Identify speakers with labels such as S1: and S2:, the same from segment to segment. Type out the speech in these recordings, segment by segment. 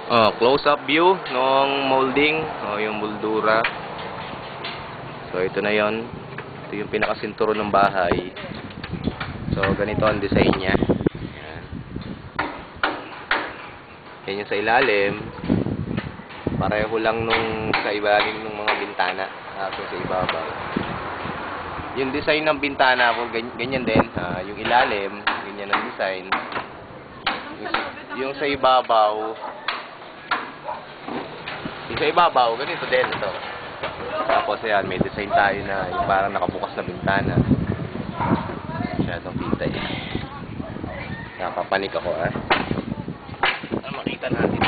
S1: Oh, close-up view ng molding. Oh, yung moldura. So, ito na yon. Ito yung pinakasinturo ng bahay. So, ganito ang design niya. Ayan. Yan yung sa ilalim. Pareho lang nung sa ibabaw ng mga bintana. Tapos sa ibabaw. Yung design ng bintana ko, ganyan din. Yung ilalim, ganyan ang design. Yung sa ibabaw, ganito din ito. Tapos ayan, may design tayo na yung parang nakabukas na bintana. Masyadong kita eh. Napapanik ako makita natin.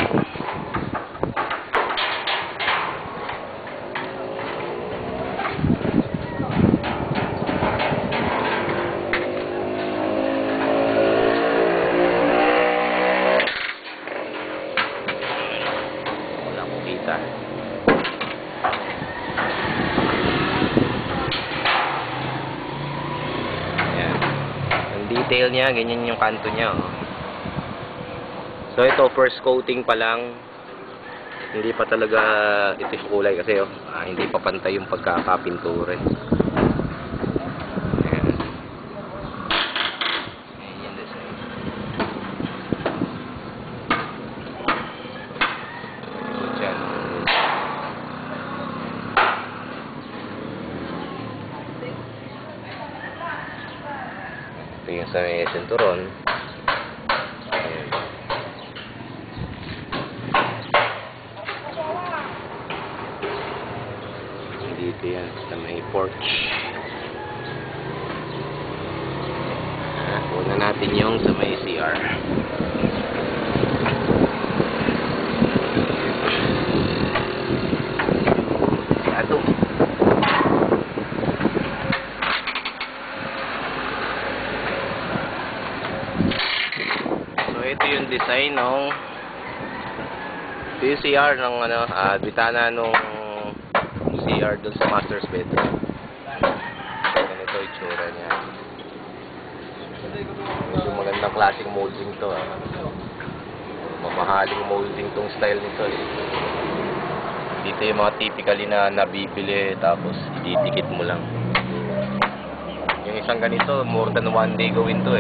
S1: Wala akong kita. Detail niya, ganyan yung kanto niya. So ito, first coating pa lang. Hindi pa talaga ito yung kulay kasi hindi pa pantay yung pagkakapintura. Ayan. Ayan yung design. Diyan. Ito yung sa may senturon. Ayan. Dito yan sa may porch. Una natin yung sa may CR. Ito. Ito yung design ng CR ng bitana nung CR dun sa master's bedroom. Ganito yung itsura niya. Medyo magandang klaseng molding to. Mamahaling molding tong style nito Dito yung mga typically na nabibili tapos ididikit mo lang. Yung isang ganito, more than 1 day gawin to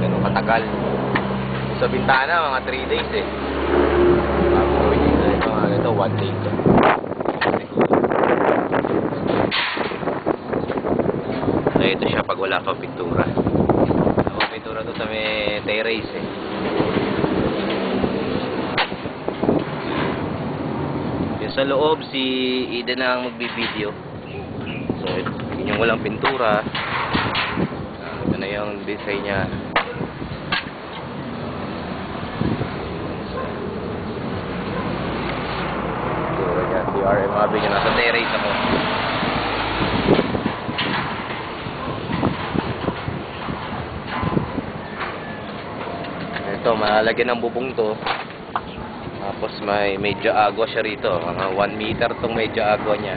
S1: ganun katagal. Sa bintana, mga 3 days bago gawin ito, 1 day ito. So, ito siya pag wala pa pintura. Pintura to sa may terrace Yung sa loob, si Eden na ang magbibideo. So, yung walang pintura. Ito na yung design niya. CR, mga nyo nasa terrace ako. Ito, malalagyan ng bubong to. Tapos may medyo agua siya rito. Mga 1 meter tong medyo agua niya.